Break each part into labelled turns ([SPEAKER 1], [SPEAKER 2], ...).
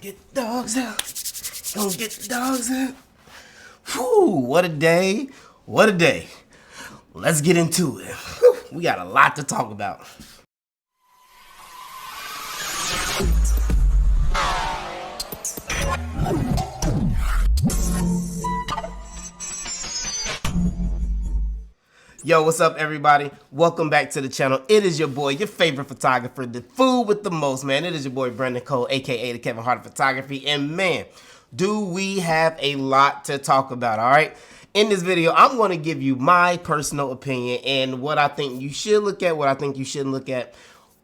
[SPEAKER 1] Get the dogs out. Gonna get the dogs out. Whew, what a day. What a day. Let's get into it. Whew, we got a lot to talk about. Yo, what's up, everybody? Welcome back to the channel. It is your boy, your favorite photographer, the fool with the most, man. It is your boy, Brendan Cole, aka the Kevin Hart of Photography. And man, do we have a lot to talk about, all right? In this video, I'm going to give you my personal opinion and what I think you should look at, what I think you shouldn't look at,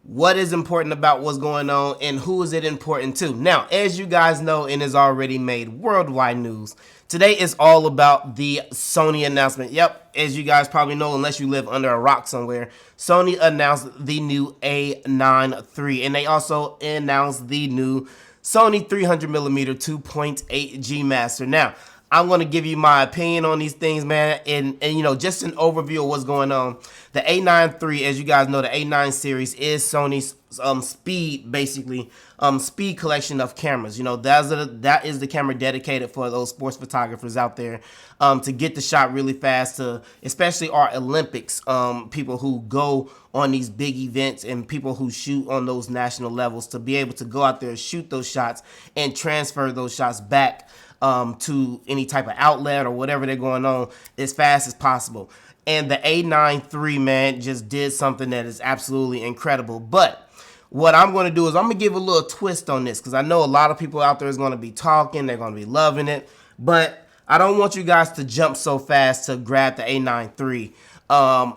[SPEAKER 1] what is important about what's going on, and who is it important to. Now, as you guys know, and has already made worldwide news, today is all about the Sony announcement. Yep, as you guys probably know, unless you live under a rock somewhere, Sony announced the new A9iii, and they also announced the new Sony 300mm 2.8 G Master. Now, I'm going to give you my opinion on these things, man, and you know, just an overview of what's going on. The A9iii, as you guys know, the A9 series is Sony's speed collection of cameras. You know, that is the camera dedicated for those sports photographers out there to get the shot really fast, to especially our Olympics people who go on these big events and people who shoot on those national levels, to be able to go out there and shoot those shots and transfer those shots back to any type of outlet or whatever they're going on as fast as possible. And the A9iii, man, just did something that is absolutely incredible. But what I'm going to do is I'm going to give a little twist on this, because I know a lot of people out there is going to be talking, they're going to be loving it, but I don't want you guys to jump so fast to grab the A9iii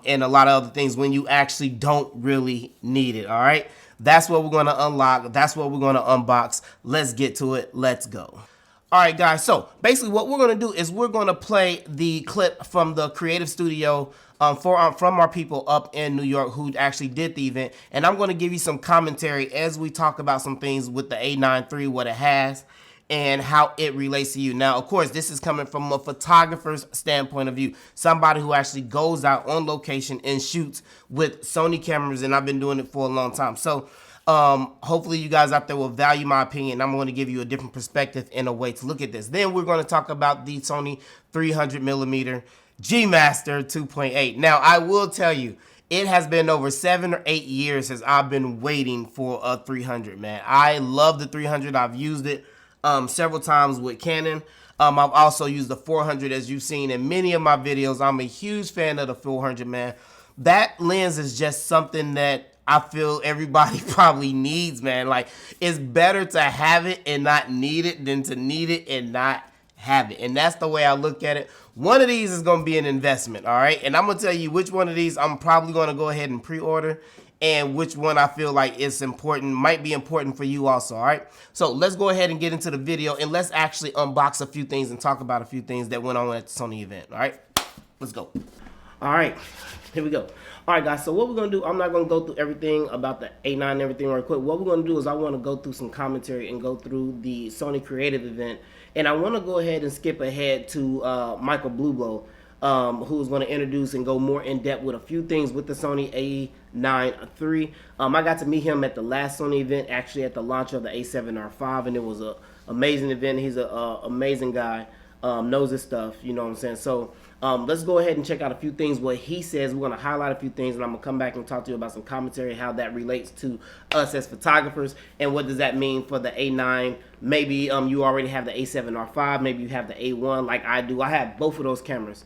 [SPEAKER 1] and a lot of other things when you actually don't really need it, all right? That's what we're going to unlock. That's what we're going to unbox. Let's get to it. Let's go. All right, guys, so basically what we're going to do is we're going to play the clip from the creative studio from our people up in New York who actually did the event, and I'm going to give you some commentary as we talk about some things with the A9iii, what it has, and how it relates to you. Now, of course, this is coming from a photographer's standpoint of view, somebody who actually goes out on location and shoots with Sony cameras, and I've been doing it for a long time. So hopefully you guys out there will value my opinion. I'm going to give you a different perspective and a way to look at this. Then we're going to talk about the Sony 300mm G Master 2.8. Now, I will tell you, it has been over 7 or 8 years since I've been waiting for a 300, man. I love the 300. I've used it several times with Canon. I've also used the 400, as you've seen in many of my videos. I'm a huge fan of the 400, man. That lens is just something that I feel everybody probably needs, man. Like, it's better to have it and not need it than to need it and not have it. And that's the way I look at it. One of these is going to be an investment, all right? And I'm going to tell you which one of these I'm probably going to go ahead and pre-order, and which one I feel like is important, might be important for you also, all right? So let's go ahead and get into the video, and let's actually unbox a few things and talk about a few things that went on at the Sony event, all right? Let's go. All right, here we go. All right, guys, so what we're going to do, I'm not going to go through everything about the A9 and everything right quick. What we're going to do is I want to go through some commentary and go through the Sony creative event. And I want to go ahead and skip ahead to Michael Blueblow, who's going to introduce and go more in depth with a few things with the Sony A9iii. I got to meet him at the last Sony event, actually at the launch of the A7R5, and it was an amazing event. He's an amazing guy, knows his stuff, you know what I'm saying? So let's go ahead and check out a few things, what he says. We're going to highlight a few things, and I'm going to come back and talk to you about some commentary, how that relates to us as photographers, and what does that mean for the A9. Maybe you already have the A7R5, maybe you have the A1 like I do. I have both of those cameras.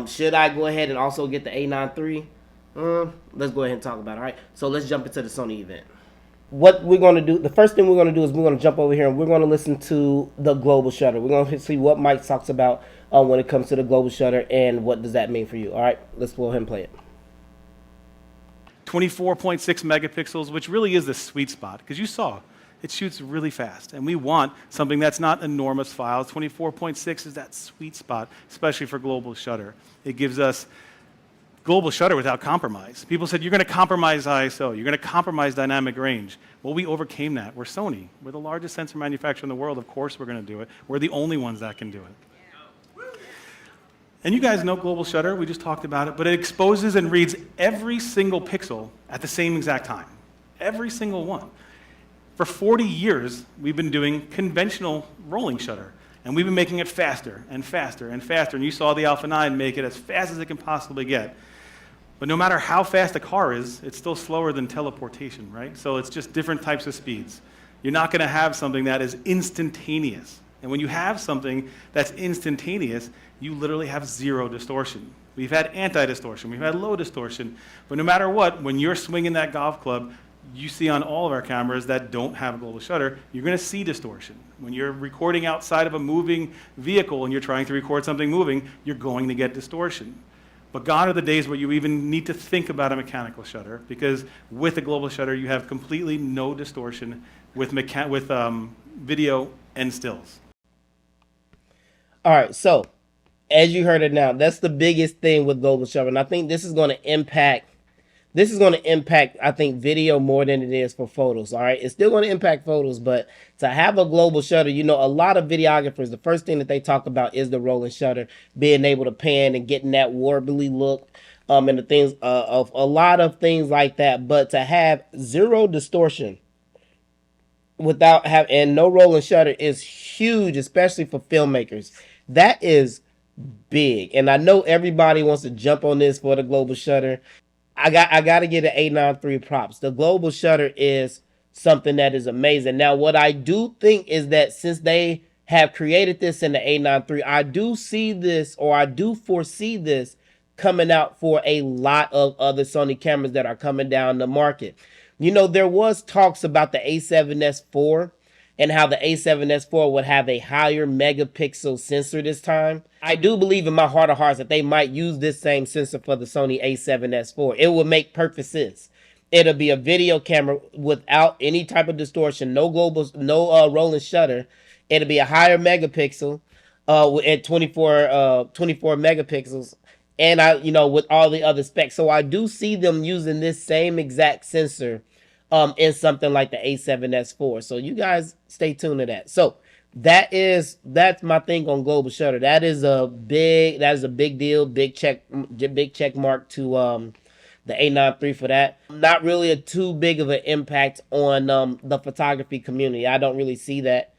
[SPEAKER 1] Should I go ahead and also get the A9iii? Let's go ahead and talk about it, all right? So let's jump into the Sony event. What we're going to do, the first thing we're going to do is we're going to jump over here and we're going to listen to the global shutter. We're going to see what Mike talks about when it comes to the global shutter and what does that mean for you. All right, let's go ahead and play it.
[SPEAKER 2] 24.6 megapixels, which really is the sweet spot, because you saw it shoots really fast, and we want something that's not enormous files. 24.6 is that sweet spot, especially for global shutter. It gives us global shutter without compromise. People said, you're going to compromise ISO, you're going to compromise dynamic range. Well, we overcame that. We're Sony. We're the largest sensor manufacturer in the world. Of course we're going to do it. We're the only ones that can do it. And you guys know global shutter, we just talked about it, but it exposes and reads every single pixel at the same exact time. Every single one. For 40 years, we've been doing conventional rolling shutter, and we've been making it faster and faster and faster. And you saw the Alpha 9 make it as fast as it can possibly get. But no matter how fast a car is, it's still slower than teleportation, right? So it's just different types of speeds. You're not going to have something that is instantaneous. And when you have something that's instantaneous, you literally have zero distortion. We've had anti-distortion, we've had low distortion, but no matter what, when you're swinging that golf club, you see on all of our cameras that don't have a global shutter, you're going to see distortion. When you're recording outside of a moving vehicle and you're trying to record something moving, you're going to get distortion. But gone are the days where you even need to think about a mechanical shutter, because with a global shutter, you have completely no distortion with video and stills.
[SPEAKER 1] All right, so as you heard it now, that's the biggest thing with global shutter, and I think this is going to impact. I think, video more than it is for photos. All right, it's still going to impact photos, but to have a global shutter, you know, a lot of videographers, the first thing that they talk about is the rolling shutter, being able to pan and getting that warbly look, and the things of a lot of things like that. But to have zero distortion without have and no rolling shutter is huge, especially for filmmakers. That is big, and I know everybody wants to jump on this for the global shutter. I got to get an A9iii props. The global shutter is something that is amazing. Now, what I do think is that since they have created this in the A9iii, I do see this, or I do foresee this coming out for a lot of other Sony cameras that are coming down the market. You know, there was talks about the A7S IV and how the A7S IV would have a higher megapixel sensor this time. I do believe in my heart of hearts that they might use this same sensor for the Sony A7S IV. It will make perfect sense. It'll be a video camera without any type of distortion, no global, no rolling shutter. It'll be a higher megapixel at 24 megapixels, and with all the other specs. So I do see them using this same exact sensor in something like the A7S IV. So you guys stay tuned to that. So that's my thing on global shutter. That is a big deal, big check mark to the A9iii for that. Not really a too big of an impact on the photography community. I don't really see that.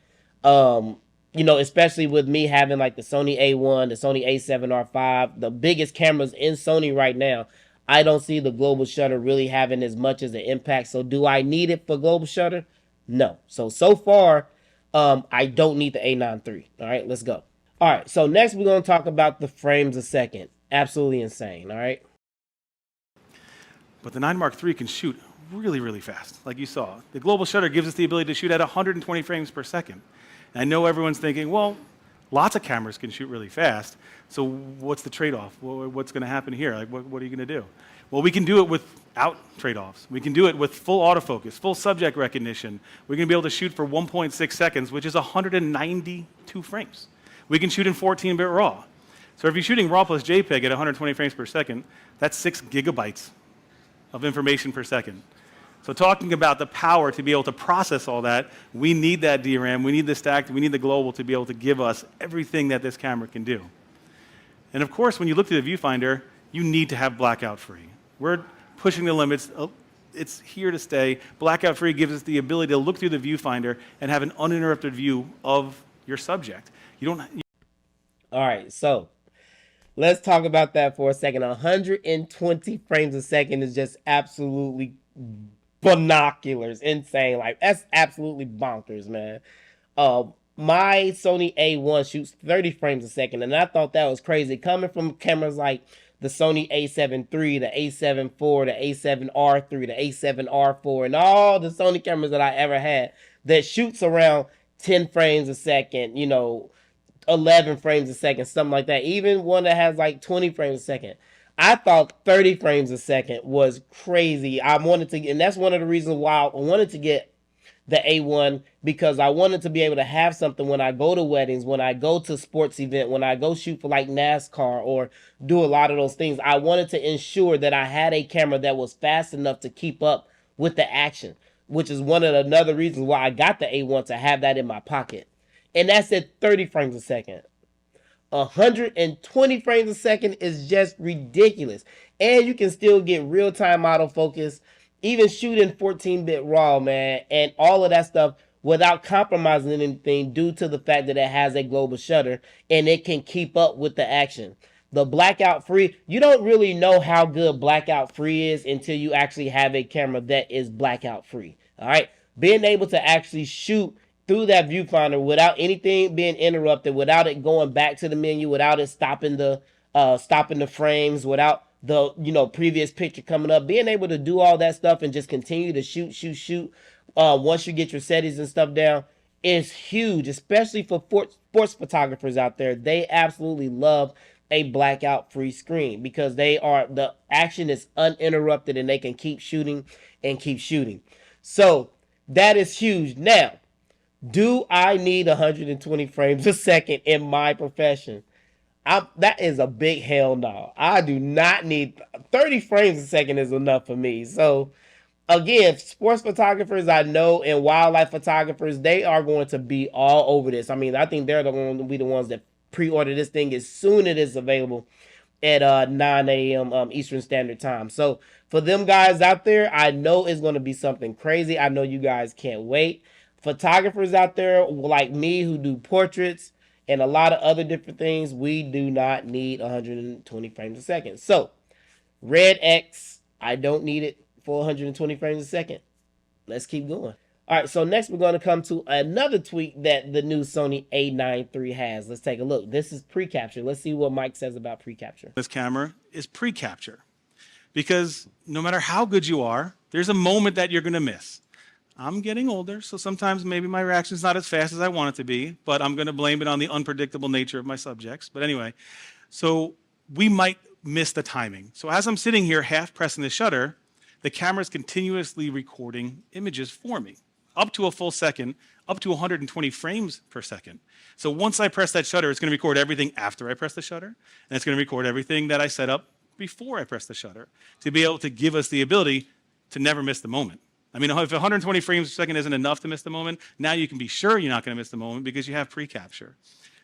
[SPEAKER 1] Especially with me having like the Sony A1, the Sony A7R5, the biggest cameras in Sony right now. I don't see the global shutter really having as much as an impact. So do I need it for global shutter? No. So far, I don't need the A9iii. All right, let's go. All right, so next we're going to talk about the frames a second. Absolutely insane, all right?
[SPEAKER 2] But the 9 Mark III can shoot really, really fast, like you saw. The global shutter gives us the ability to shoot at 120 frames per second. And I know everyone's thinking, well, lots of cameras can shoot really fast, so what's the trade-off? What's going to happen here? Like, what are you going to do? Well, we can do it without trade-offs. We can do it with full autofocus, full subject recognition. We're going to be able to shoot for 1.6 seconds, which is 192 frames. We can shoot in 14-bit RAW. So if you're shooting RAW plus JPEG at 120 frames per second, that's 6 gigabytes of information per second. So talking about the power to be able to process all that, we need that DRAM, we need the stacked, we need the global to be able to give us everything that this camera can do. And of course, when you look through the viewfinder, you need to have blackout free. We're pushing the limits. It's here to stay. Blackout free gives us the ability to look through the viewfinder and have an uninterrupted view of your subject. All
[SPEAKER 1] right, so let's talk about that for a second. 120 frames a second is just absolutely binoculars, insane. Like, that's absolutely bonkers, man. My Sony A1 shoots 30 frames a second, and I thought that was crazy. Coming from cameras like the Sony A7 III, the A7 IV, the A7R III, the A7R4, and all the Sony cameras that I ever had that shoots around 10 frames a second, 11 frames a second, something like that. Even one that has like 20 frames a second. I thought 30 frames a second was crazy. And that's one of the reasons why I wanted to get the A1, because I wanted to be able to have something when I go to weddings, when I go to sports event, when I go shoot for like NASCAR or do a lot of those things. I wanted to ensure that I had a camera that was fast enough to keep up with the action, which is one of another reasons why I got the A1, to have that in my pocket. And that's at 30 frames a second. 120 frames a second is just ridiculous. And you can still get real-time autofocus even shooting 14-bit RAW, man, and all of that stuff without compromising anything due to the fact that it has a global shutter and it can keep up with the action. The blackout free, you don't really know how good blackout free is until you actually have a camera that is blackout free. All right. Being able to actually shoot through that viewfinder without anything being interrupted, without it going back to the menu, without it stopping the frames, without the previous picture coming up, being able to do all that stuff and just continue to shoot. Once you get your settings and stuff down, is huge, especially for sports photographers out there. They absolutely love a blackout free screen because the action is uninterrupted and they can keep shooting and keep shooting. So that is huge. Now, do I need 120 frames a second in my profession? That is a big hell no. I do not need 30 frames a second is enough for me. So again, sports photographers I know and wildlife photographers, they are going to be all over this. I mean, I think they're going to be the ones that pre-order this thing as soon as it is available at 9 a.m. Eastern Standard Time. So for them guys out there, I know it's going to be something crazy. I know you guys can't wait. Photographers out there like me who do portraits and a lot of other different things, we do not need 120 frames a second. So Red X, I don't need it for 120 frames a second. Let's keep going. All right, so next we're going to come to another tweak that the new Sony A9 III has. Let's take a look. This is pre-capture. Let's see what Mike says about pre-capture.
[SPEAKER 2] This camera is pre-capture because no matter how good you are, there's a moment that you're going to miss. I'm getting older, so sometimes maybe my reaction's not as fast as I want it to be, but I'm going to blame it on the unpredictable nature of my subjects. But anyway, so we might miss the timing. So as I'm sitting here half pressing the shutter, the camera's continuously recording images for me, up to a full second, up to 120 frames per second. So once I press that shutter, it's going to record everything after I press the shutter, and it's going to record everything that I set up before I press the shutter to be able to give us the ability to never miss the moment. I mean, if 120 frames per second isn't enough to miss the moment, now you can be sure you're not going to miss the moment because you have pre-capture.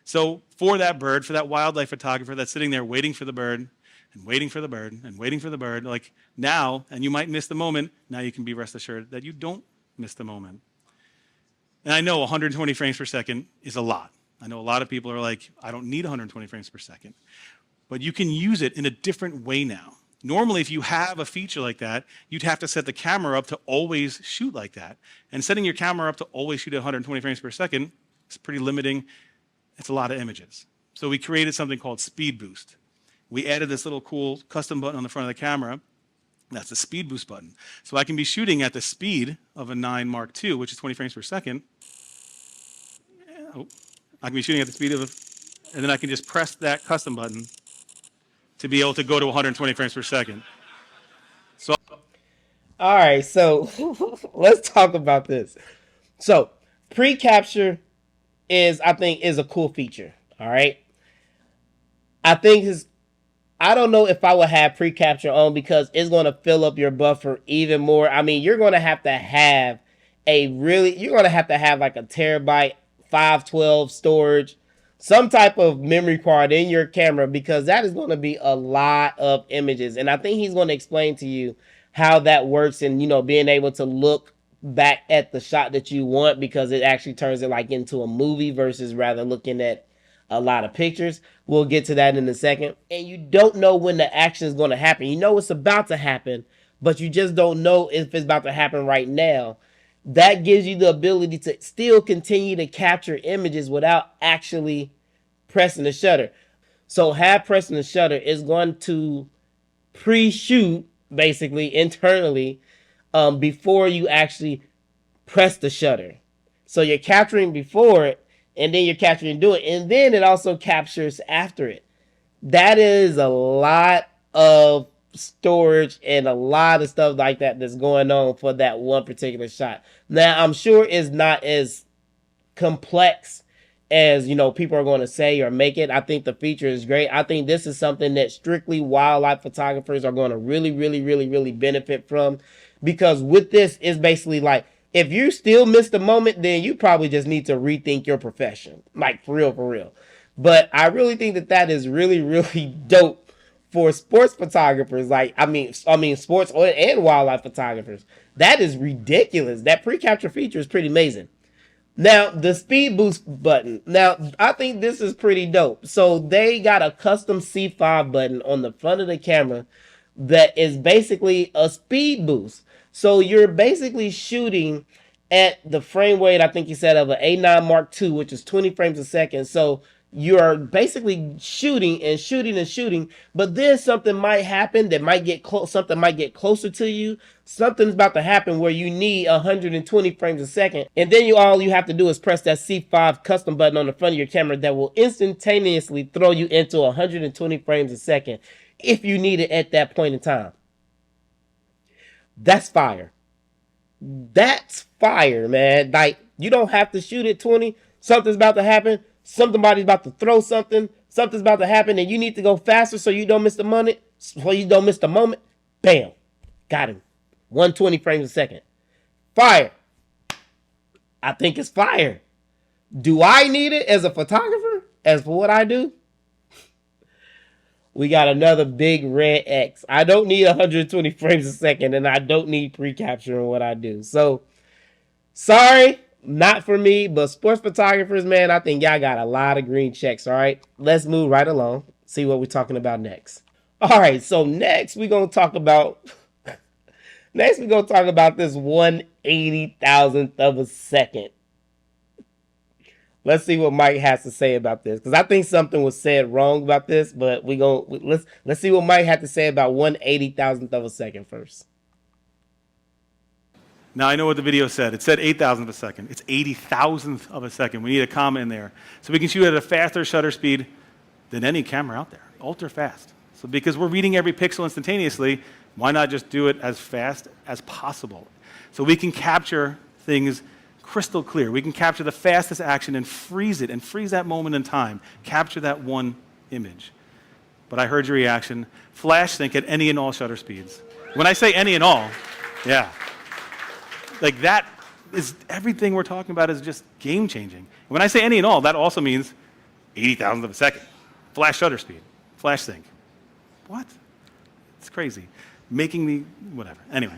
[SPEAKER 2] So for that bird, for that wildlife photographer that's sitting there waiting for the bird, and waiting for the bird, and waiting for the bird, like now, and you might miss the moment, now you can be rest assured that you don't miss the moment. And I know 120 frames per second is a lot. I know a lot of people are like, I don't need 120 frames per second. But you can use it in a different way now. Normally, if you have a feature like that, you'd have to set the camera up to always shoot like that. And setting your camera up to always shoot at 120 frames per second is pretty limiting. It's a lot of images. So we created something called Speed Boost. We added this little cool custom button on the front of the camera. That's the Speed Boost button. So I can be shooting at the speed of a 9 Mark II, which is 20 frames per second. I can be shooting at the speed of, and then I can just press that custom button to be able to go to 120 frames per second. So,
[SPEAKER 1] all right, so let's talk about this. So pre-capture I think is a cool feature. All right, I don't know if I would have pre-capture on because it's going to fill up your buffer even more. I mean, you're going to have like a terabyte 512 storage, some type of memory card in your camera because that is going to be a lot of images. And I think he's going to explain to you how that works and, being able to look back at the shot that you want because it actually turns it like into a movie versus rather looking at a lot of pictures. We'll get to that in a second. And you don't know when the action is going to happen. You know it's about to happen, but you just don't know if it's about to happen right now. That gives you the ability to still continue to capture images without actually pressing the shutter. So pressing the shutter is going to pre-shoot basically internally before you actually press the shutter. So you're capturing before it and then you're capturing do it. And then it also captures after it. That is a lot of storage and a lot of stuff like that that's going on for that one particular shot. Now, I'm sure it's not as complex as, people are going to say or make it. I think the feature is great. I think this is something that strictly wildlife photographers are going to really, really, really, really benefit from because with this, it's basically like, if you still miss the moment, then you probably just need to rethink your profession. Like, for real, for real. But I really think that is really, really dope for sports photographers, like I mean sports and wildlife photographers, that is ridiculous. That pre-capture feature is pretty amazing. Now, the speed boost button. Now, I think this is pretty dope. So they got a custom C5 button on the front of the camera that is basically a speed boost. So you're basically shooting at the frame rate, I think you said, of an A9 Mark II, which is 20 frames a second. So you're basically shooting and shooting and shooting, but then something might happen that might get close. Something might get closer to you. Something's about to happen where you need 120 frames a second, and then all you have to do is press that C5 custom button on the front of your camera that will instantaneously throw you into 120 frames a second if you need it at that point in time. That's fire. That's fire, man. Like, you don't have to shoot at 20. Something's about to happen. Somebody's about to throw something. Something's about to happen, and you need to go faster so you don't miss the moment. So you don't miss the moment. Bam. Got him. 120 frames a second. Fire. I think it's fire. Do I need it as a photographer? As for what I do? We got another big red X. I don't need 120 frames a second, and I don't need pre-capture in what I do. So, sorry, not for me, but sports photographers, man, I think y'all got a lot of green checks, all right? Let's move right along, see what we're talking about next. All right, so next we're going to talk about this 1/80,000th of a second. Let's see what Mike has to say about this, because I think something was said wrong about this, but let's see what Mike had to say about 1/80,000th of a second first.
[SPEAKER 2] Now I know what the video said. It said 8,000th of a second. It's 80,000th of a second. We need a comma in there. So we can shoot at a faster shutter speed than any camera out there, ultra fast. So because we're reading every pixel instantaneously, why not just do it as fast as possible? So we can capture things crystal clear. We can capture the fastest action and freeze it, and freeze that moment in time. Capture that one image. But I heard your reaction. Flash sync at any and all shutter speeds. When I say any and all, yeah. Like that is everything we're talking about is just game changing. When I say any and all, that also means 80,000th of a second. Flash shutter speed. Flash sync. What? It's crazy. Making me, whatever. Anyway.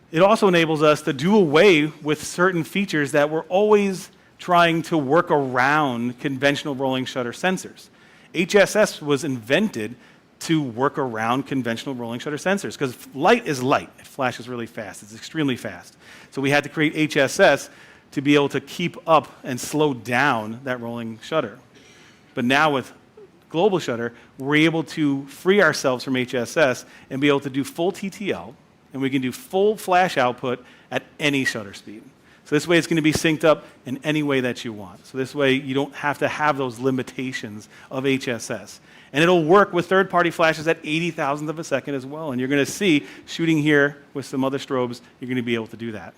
[SPEAKER 2] It also enables us to do away with certain features that we're always trying to work around conventional rolling shutter sensors. HSS was invented to work around conventional rolling shutter sensors because light is light. It flashes really fast. It's extremely fast. So we had to create HSS to be able to keep up and slow down that rolling shutter. But now with global shutter, we're able to free ourselves from HSS and be able to do full TTL, and we can do full flash output at any shutter speed. So this way it's going to be synced up in any way that you want. So this way you don't have to have those limitations of HSS. And it'll work with third-party flashes at 80,000th of a second as well. And you're going to see, shooting here with some other strobes, you're going to be able to do that.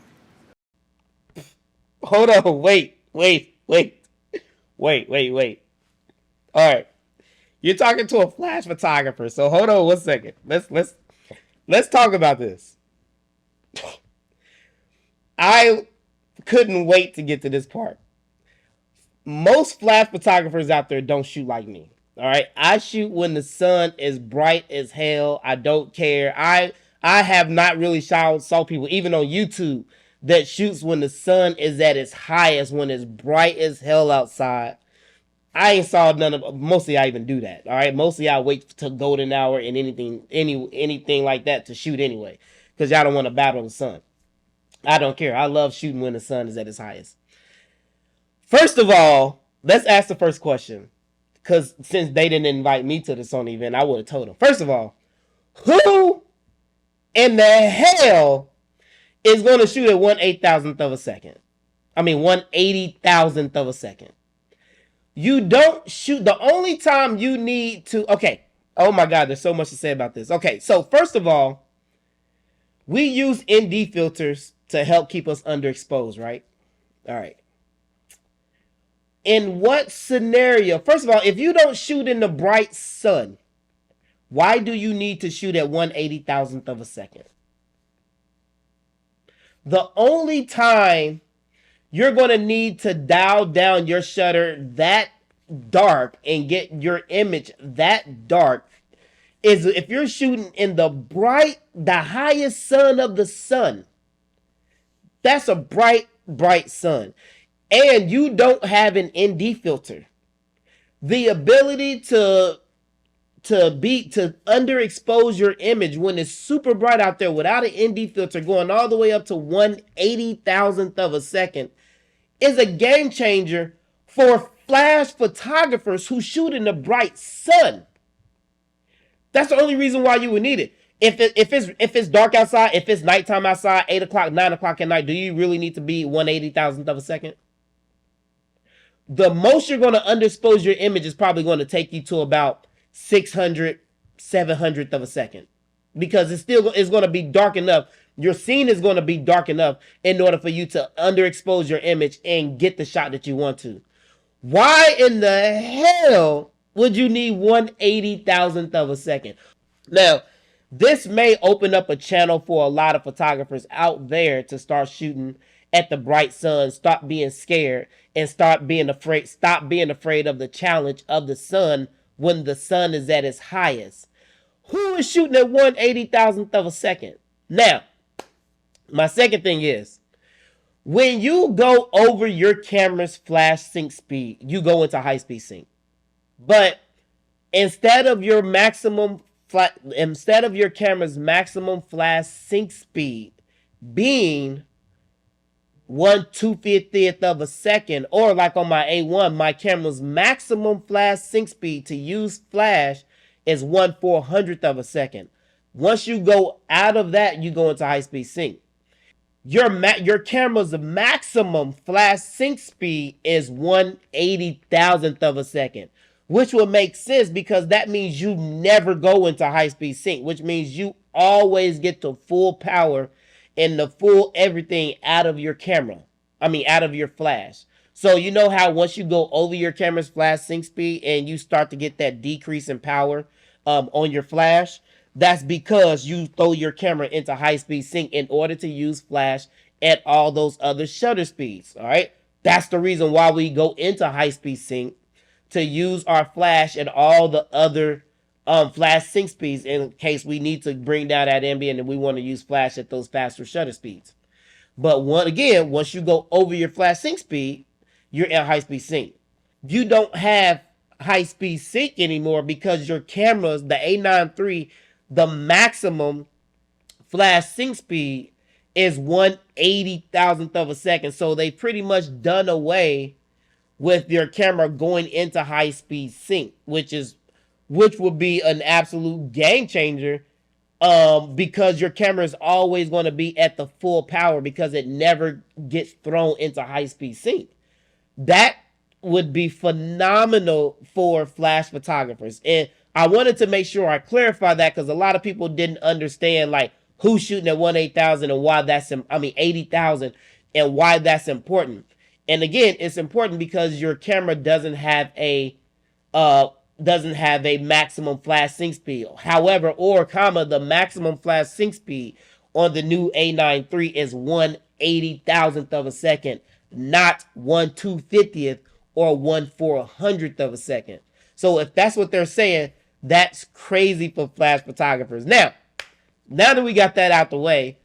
[SPEAKER 1] Hold on, wait. All right. You're talking to a flash photographer, so hold on 1 second. Let's talk about this. I couldn't wait to get to this part. Most flash photographers out there don't shoot like me. All right, I shoot when the sun is bright as hell. I don't care. I have not really saw people even on YouTube that shoots when the sun is at its highest, when it's bright as hell outside. I ain't saw none of. Mostly, I even do that. All right, mostly I wait to golden hour and anything like that to shoot anyway, because y'all don't want to battle the sun. I don't care. I love shooting when the sun is at its highest. First of all, let's ask the first question, because since they didn't invite me to the Sony event, I would have told them. First of all, who in the hell is going to shoot at 1/8000th of a second? I mean 1/80,000th of a second. You don't shoot. The only time you need to, okay. Oh my God, there's so much to say about this. Okay, so first of all, we use ND filters to help keep us underexposed, right? All right. In what scenario? First of all, if you don't shoot in the bright sun, why do you need to shoot at 1/80,000th of a second? The only time you're going to need to dial down your shutter that dark and get your image that dark is if you're shooting in the highest sun of the sun, that's a bright sun, and you don't have an ND filter, the ability to underexpose your image when it's super bright out there without an ND filter going all the way up to 1/80,000th of a second is a game changer for flash photographers who shoot in the bright sun. That's the only reason why you would need it. If it's dark outside, if it's nighttime outside, 8 o'clock, 9 o'clock at night, do you really need to be 1/80,000th of a second? The most you're going to underexpose your image is probably going to take you to about 600, 700th of a second, because it's still is going to be dark enough. Your scene is going to be dark enough in order for you to underexpose your image and get the shot that you want to. Why in the hell would you need 1/80,000th of a second? Now, this may open up a channel for a lot of photographers out there to start shooting at the bright sun, stop being scared, and stop being afraid of the challenge of the sun when the sun is at its highest. Who is shooting at 1/80,000th of a second? Now, my second thing is, when you go over your camera's flash sync speed, you go into high speed sync. But instead of your camera's maximum flash sync speed being 1/250th of a second, or like on my A1, my camera's maximum flash sync speed to use flash is 1/400th of a second. Once you go out of that, you go into high speed sync. Your camera's maximum flash sync speed is 1/80,000th of a second, which will make sense because that means you never go into high speed sync, which means you always get the full power and the full everything out of your camera. Out of your flash. So you know how once you go over your camera's flash sync speed and you start to get that decrease in power on your flash, that's because you throw your camera into high speed sync in order to use flash at all those other shutter speeds. All right, that's the reason why we go into high speed sync, to use our flash at all the other flash sync speeds in case we need to bring down that ambient and we want to use flash at those faster shutter speeds. But once you go over your flash sync speed, you're at high speed sync. You don't have high speed sync anymore because your cameras, the A9 III, the maximum flash sync speed is 1/80,000th of a second. So they pretty much done away with your camera going into high speed sync, which would be an absolute game changer, because your camera is always going to be at the full power because it never gets thrown into high speed sync. That would be phenomenal for flash photographers. And I wanted to make sure I clarify that because a lot of people didn't understand like who's shooting at 1/8000 and why 80,000 and why that's important. And again, it's important because your camera doesn't have a maximum flash sync speed. However, the maximum flash sync speed on the new A9 III is 1/80,000th of a second, not 1/250th or 1/400th of a second. So if that's what they're saying, that's crazy for flash photographers. Now that we got that out the way,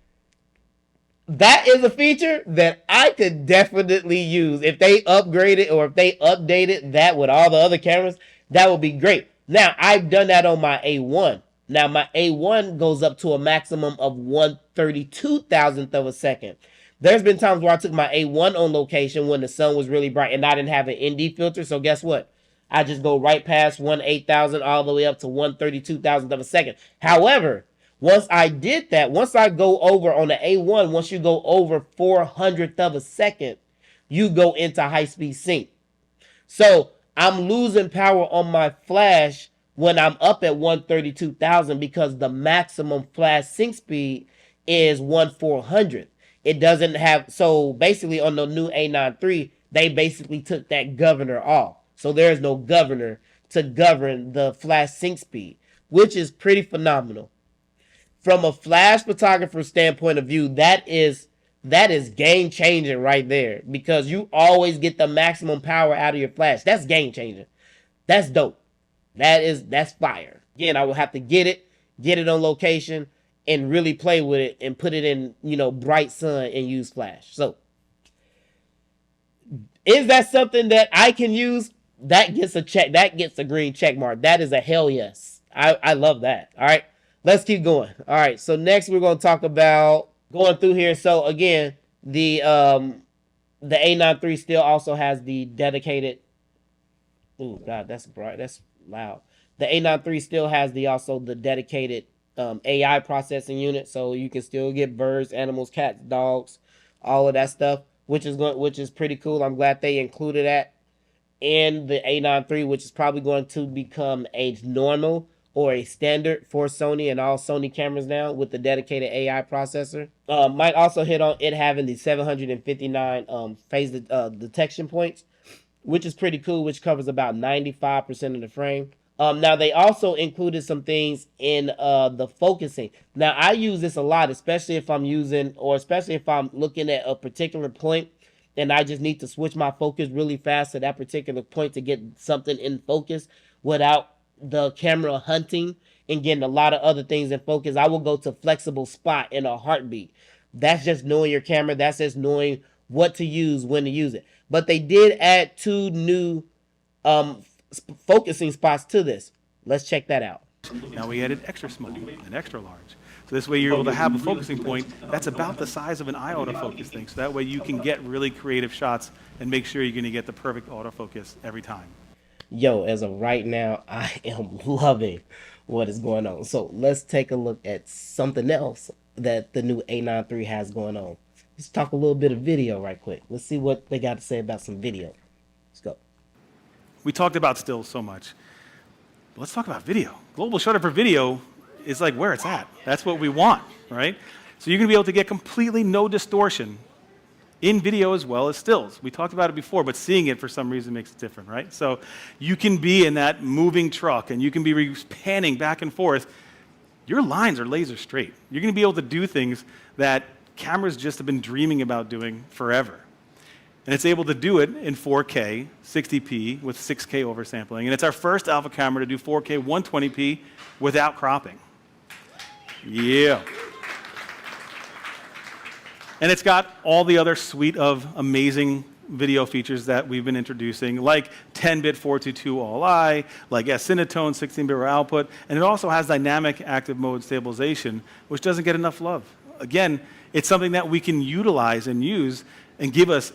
[SPEAKER 1] that is a feature that I could definitely use. If they upgraded or if they updated that with all the other cameras, that would be great. Now, I've done that on my A1. Now, my A1 goes up to a maximum of 1/32,000th of a second. There's been times where I took my A1 on location when the sun was really bright and I didn't have an ND filter. So guess what? I just go right past 1/8,000 all the way up to 1/32,000th of a second. However, once I did that, once I go over on the A1, once you go over 400th of a second, you go into high speed sync. So I'm losing power on my flash when I'm up at 1/32,000 because the maximum flash sync speed is 1/400th. It doesn't have, so basically on the new A9 III, they basically took that governor off. So there is no governor to govern the flash sync speed, which is pretty phenomenal. From a flash photographer standpoint of view, that is game changing right there because you always get the maximum power out of your flash. That's game changing. That's dope. That's fire. Again, I will have to get it on location, and really play with it and put it in, bright sun and use flash. So, is that something that I can use? That gets a check. That gets a green check mark. That is a hell yes. I love that. All right, let's keep going. All right, so next we're going to talk about going through here. So again, the A9iii still also has the dedicated. Oh God, that's bright. That's loud. The A9iii still has the dedicated AI processing unit, so you can still get birds, animals, cats, dogs, all of that stuff, which is pretty cool. I'm glad they included that in the A9iii, which is probably going to become a normal or a standard for Sony and all Sony cameras now with the dedicated AI processor. Might also hit on it having the 759 phase detection points, which is pretty cool, which covers about 95% of the frame. Now they also included some things in the focusing. Now I use this a lot, especially if I'm looking at a particular point and I just need to switch my focus really fast to that particular point to get something in focus without the camera hunting and getting a lot of other things in focus. I will go to flexible spot in a heartbeat. That's just knowing your camera. That's just knowing what to use, when to use it. But they did add 2 new focusing spots to this. Let's check that out.
[SPEAKER 2] Now we added extra small and extra large. So this way you're able to have a focusing point that's about the size of an eye autofocus thing. So that way you can get really creative shots and make sure you're going to get the perfect autofocus every time.
[SPEAKER 1] Yo, as of right now, I am loving what is going on. So let's take a look at something else that the new A9iii has going on. Let's talk a little bit of video right quick. Let's see what they got to say about some video. Let's go.
[SPEAKER 2] We talked about stills so much. But let's talk about video. Global shutter for video is like where it's at. That's what we want, right? So you're going to be able to get completely no distortion in video as well as stills. We talked about it before, but seeing it for some reason makes it different, right? So you can be in that moving truck and you can be panning back and forth. Your lines are laser straight. You're going to be able to do things that cameras just have been dreaming about doing forever. And it's able to do it in 4K, 60p with 6K oversampling. And it's our first alpha camera to do 4K 120p without cropping. Yeah. And it's got all the other suite of amazing video features that we've been introducing, like 10-bit 422 all-eye, like S-Cinetone 16-bit raw output, and it also has dynamic active mode stabilization, which doesn't get enough love. Again, it's something that we can utilize and use and give us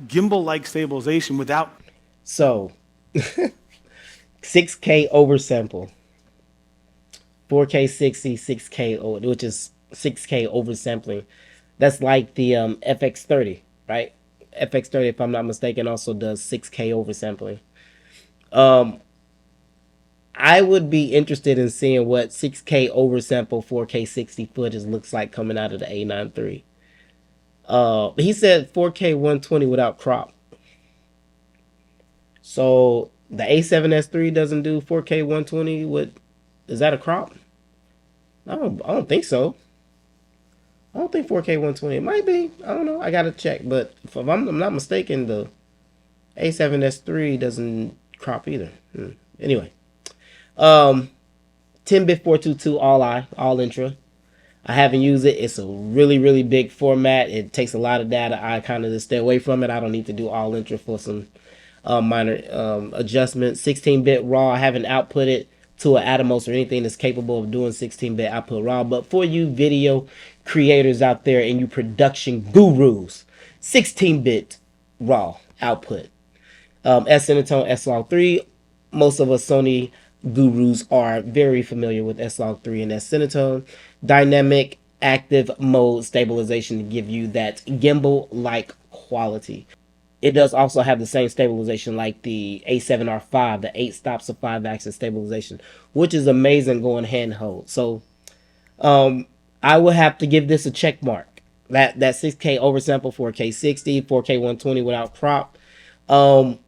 [SPEAKER 2] gimbal-like stabilization without.
[SPEAKER 1] So, 6K oversample, 4K 60, 6K, which is 6K oversampling. That's like the FX30, right? FX30, if I'm not mistaken, also does 6K oversampling. I would be interested in seeing what 6K oversample 4K 60 footage looks like coming out of the A9iii. He said 4K 120 without crop. So the A7S III doesn't do 4K 120 with. Is that a crop? I don't think so. I don't think 4K 120. It might be. I don't know. I gotta check. But if I'm not mistaken, the A7S III doesn't crop either. Anyway, 10-bit 422 all-eye, all intra. I haven't used it. It's a really, really big format. It takes a lot of data. I kind of just stay away from it. I don't need to do all intra for some minor adjustments. 16-bit raw. I haven't outputted to an Atomos or anything that's capable of doing 16-bit output raw. But for you video creators out there and you production gurus, 16-bit raw output. S-Cinetone S-Log3. Most of us Sony gurus are very familiar with S-Log3 and S-Cinetone. Dynamic active mode stabilization to give you that gimbal-like quality. It does also have the same stabilization like the A7R5, the 8 stops of 5-axis stabilization, which is amazing going handheld. So I will have to give this a check mark. That 6K oversample, 4K 60, 4K 120 without crop. I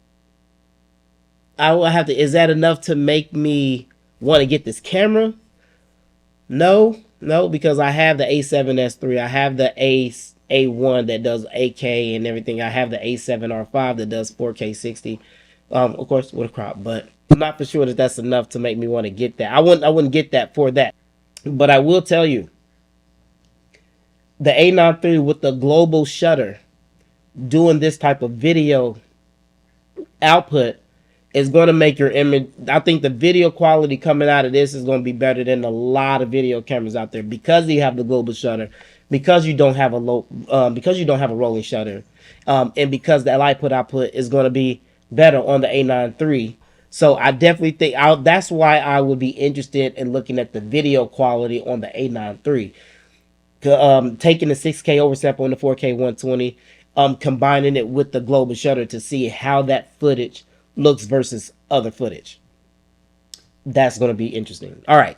[SPEAKER 1] will have to. Is that enough to make me want to get this camera? No, because I have the A7S III. I have the A1 that does 8K and everything. I have the A7R5 that does 4K 60. Of course, with a crop. But I'm not for sure that that's enough to make me want to get that. I wouldn't get that for that. But I will tell you, the A9 III with the global shutter doing this type of video output is going to make your image. I think the video quality coming out of this is going to be better than a lot of video cameras out there because you have the global shutter, because you don't have a because you don't have a rolling shutter, and because the output is going to be better on the A9 III. So I definitely think that's why I would be interested in looking at the video quality on the A9 III. Taking the 6K oversample and the 4K 120, combining it with the global shutter to see how that footage looks versus other footage. That's going to be interesting. All right.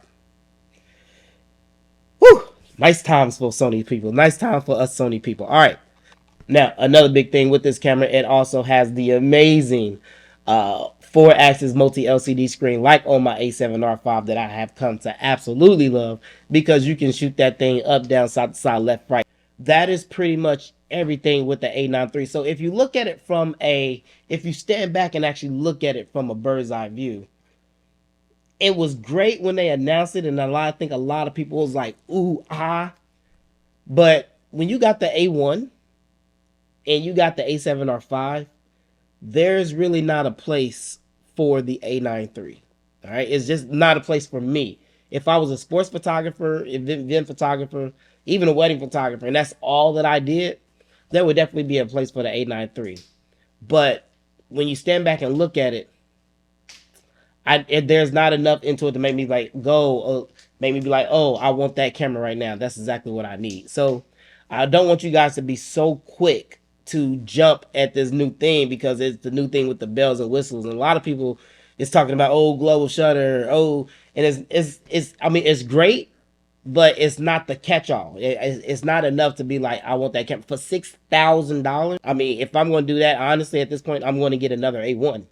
[SPEAKER 1] Whew. Nice times for Sony people. Nice time for us Sony people. All right. Now, another big thing with this camera, it also has the amazing 4-axis multi LCD screen like on my A7R5 that I have come to absolutely love because you can shoot that thing up, down, side to side, left, right. That is pretty much everything with the A9 III. So if you look at it if you stand back and actually look at it from a bird's eye view, it was great when they announced it, and I think a lot of people was like, ooh, ah. But when you got the A1 and you got the A7R5, there's really not a place for the A9 III. All right, it's just not a place for me. If I was a sports photographer, event photographer, even a wedding photographer, and that's all that I did, there would definitely be a place for the A9 III. But when you stand back and look at it, there's not enough into it to make me make me be like, oh, I want that camera right now. That's exactly what I need. So I don't want you guys to be so quick to jump at this new thing because it's the new thing with the bells and whistles. And a lot of people is talking about, oh, global shutter, oh, and I mean, it's great, but it's not the catch-all. It's not enough to be like, I want that camera for $6,000. I mean, if I'm going to do that, honestly, at this point, I'm going to get another A1.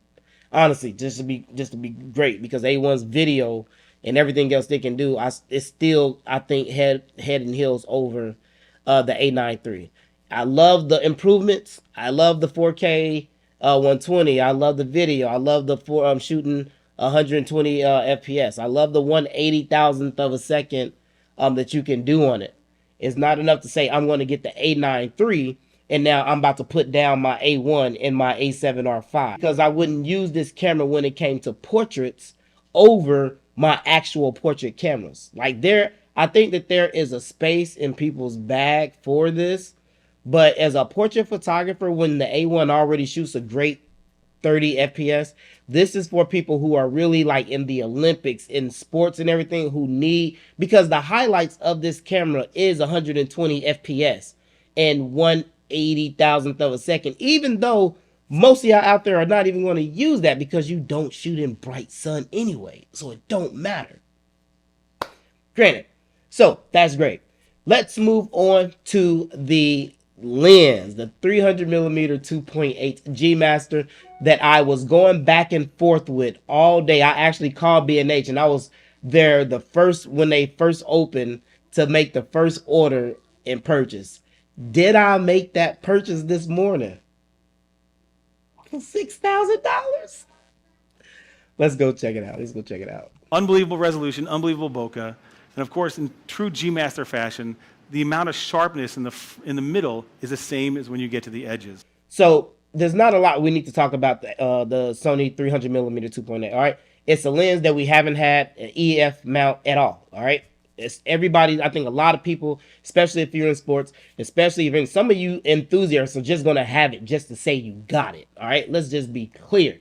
[SPEAKER 1] Honestly, just to be great because A1's video and everything else they can do, it's still I think head and heels over the A9 III. I love the improvements. I love the 4K 120. I love the video. I love the shooting 120 FPS. I love the 1/80,000th of a second that you can do on it. It's not enough to say I'm going to get the A9 III and now I'm about to put down my A1 and my A7R5 because I wouldn't use this camera when it came to portraits over my actual portrait cameras. I think that there is a space in people's bag for this, but as a portrait photographer, when the A1 already shoots a great 30 FPS. This is for people who are really like in the Olympics, in sports and everything, who need, because the highlights of this camera is 120 FPS and 1/80,000th of a second, even though most of y'all out there are not even going to use that because you don't shoot in bright sun anyway, so it don't matter. Granted. So that's great. Let's move on to the lens, the 300mm 2.8 G Master that I was going back and forth with all day. I actually called B&H and I was there when they first opened to make the first order and purchase. Did I make that purchase this morning for $6,000? Let's go check it out.
[SPEAKER 2] Unbelievable resolution, unbelievable bokeh, and of course, in true G Master fashion, the amount of sharpness in the middle is the same as when you get to the edges.
[SPEAKER 1] So there's not a lot we need to talk about the Sony 300mm 2.8. All right, it's a lens that we haven't had an EF mount at all. All right, it's everybody. I think a lot of people, especially if you're in sports, especially even some of you enthusiasts, are just gonna have it just to say you got it. All right, let's just be clear.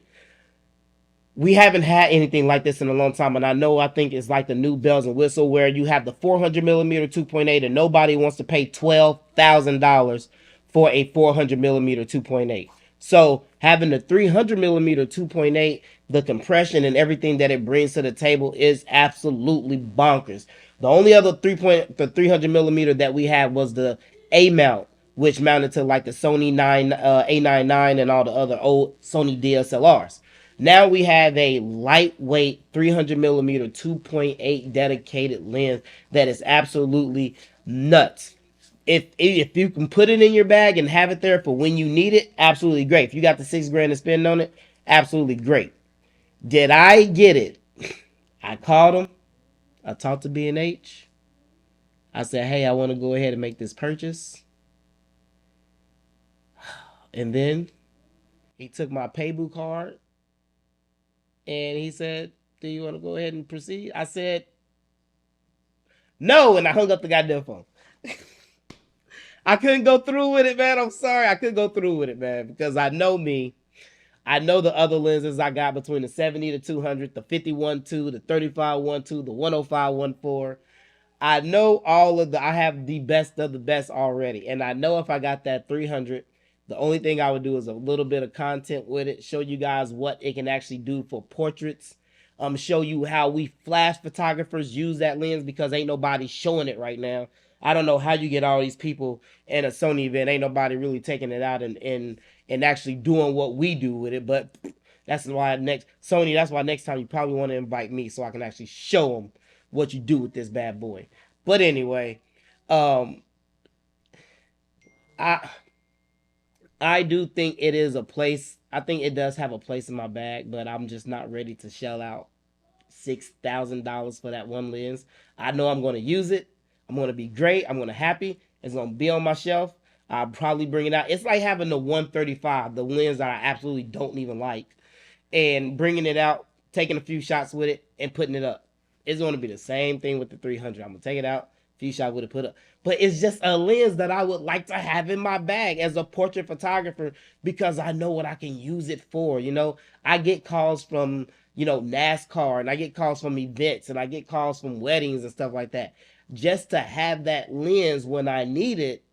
[SPEAKER 1] We haven't had anything like this in a long time, and I think it's like the new bells and whistle where you have the 400mm 2.8 and nobody wants to pay $12,000 for a 400mm 2.8. So having the 300mm 2.8, the compression and everything that it brings to the table is absolutely bonkers. The only other 300mm that we had was the A mount, which mounted to like the Sony A9iii and all the other old Sony DSLRs. Now we have a lightweight 300mm 2.8 dedicated lens that is absolutely nuts. If you can put it in your bag and have it there for when you need it, absolutely great. If you got the $6,000 to spend on it, absolutely great. Did I get it? I called him. I talked to B&H. I said, hey, I want to go ahead and make this purchase. And then he took my Paybu card and he said, do you want to go ahead and proceed? I said, no. And I hung up the goddamn phone. I couldn't go through with it, man. I'm sorry. I couldn't go through with it, man, because I know me. I know the other lenses I got between the 70 to 200, the 51.2, the 35.1.2, the 105.1.4. I know all of the, I have the best of the best already. And I know if I got that 300, the only thing I would do is a little bit of content with it, show you guys what it can actually do for portraits, show you how we flash photographers use that lens, because ain't nobody showing it right now. I don't know how you get all these people in a Sony event. Ain't nobody really taking it out and actually doing what we do with it. But that's why Sony, that's why next time you probably want to invite me so I can actually show them what you do with this bad boy. But anyway, um, I I do think it is a place. I think it does have a place in my bag, but I'm just not ready to shell out $6,000 for that one lens. I know I'm going to use it. I'm going to be great. I'm going to happy. It's going to be on my shelf. I'll probably bring it out. It's like having the 135, the lens that I absolutely don't even like, and bringing it out, taking a few shots with it, and putting it up. It's going to be the same thing with the 300. I'm going to take it out, a few shots with it, put up. But it's just a lens that I would like to have in my bag as a portrait photographer, because I know what I can use it for. You know, I get calls from, NASCAR, and I get calls from events, and I get calls from weddings and stuff like that. Just to have that lens when I need it.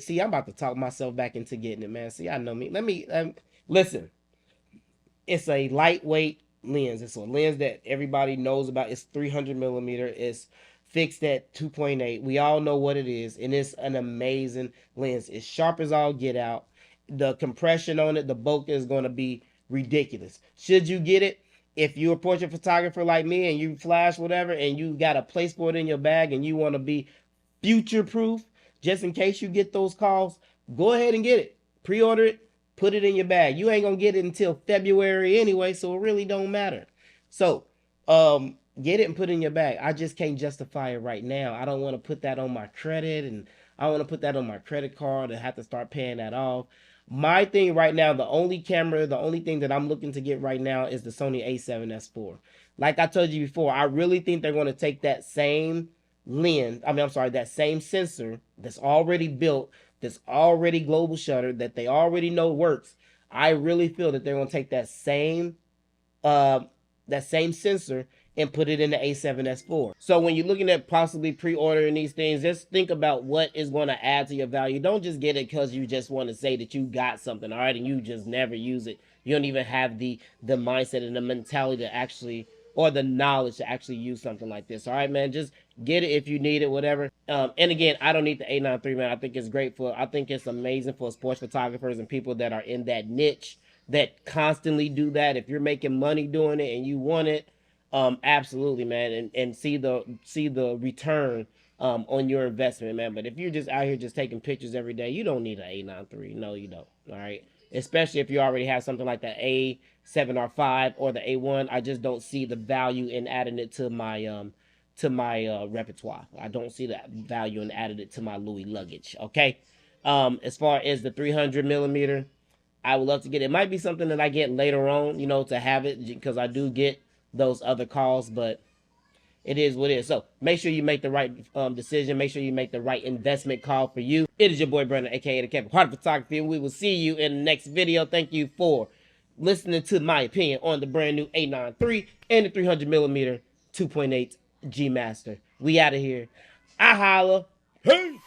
[SPEAKER 1] See, I'm about to talk myself back into getting it, man. See, I know me. Let me listen. It's a lightweight lens. It's a lens that everybody knows about. It's 300 millimeter. It's fixed at 2.8. We all know what it is, and it's an amazing lens. It's sharp as all get out. The compression on it, the bokeh is going to be ridiculous. Should you get it? If you're a portrait photographer like me and you flash whatever and you got a place for it in your bag and you want to be future proof, just in case you get those calls, go ahead and get it. Pre-order it, put it in your bag. You ain't gonna get it until February anyway, so it really don't matter. So, get it and put it in your bag. I just can't justify it right now. I don't want to put that on my credit, and I want to put that on my credit card and have to start paying that off. My thing right now, the only thing that I'm looking to get right now is the Sony A7S4. Like I told you before, I really think they're going to take that same lens, that same sensor that's already built, that's already global shutter, that they already know works. I really feel that they're going to take uh, that same sensor and put it in the A7S4. So when you're looking at possibly pre-ordering these things, just think about what is going to add to your value. Don't just get it because you just want to say that you got something, all right, and you just never use it. You don't even have the mindset and the mentality to actually, or the knowledge to actually use something like this. All right, man, just get it if you need it, whatever. And again, I don't need the A9iii, man. I think it's great I think it's amazing for sports photographers and people that are in that niche that constantly do that. If you're making money doing it and you want it, absolutely, man, and see the return on your investment, man. But if you're just out here just taking pictures every day, you don't need an A9iii. No, you don't. All right. Especially if you already have something like the A7R5 or the A1. I just don't see the value in adding it to my repertoire. I don't see the value in adding it to my Louis luggage. Okay. As far as the 300 millimeter, I would love to get it. It might be something that I get later on, to have it, because I do get those other calls, but it is what it is. So make sure you make the right decision. Make sure you make the right investment call for you. It is your boy Brandon, aka the Kevin Hart Photography, and we will see you in the next video. Thank you for listening to my opinion on the brand new A9iii and the 300 millimeter 2.8 G Master. We out of here. I holla. Hey.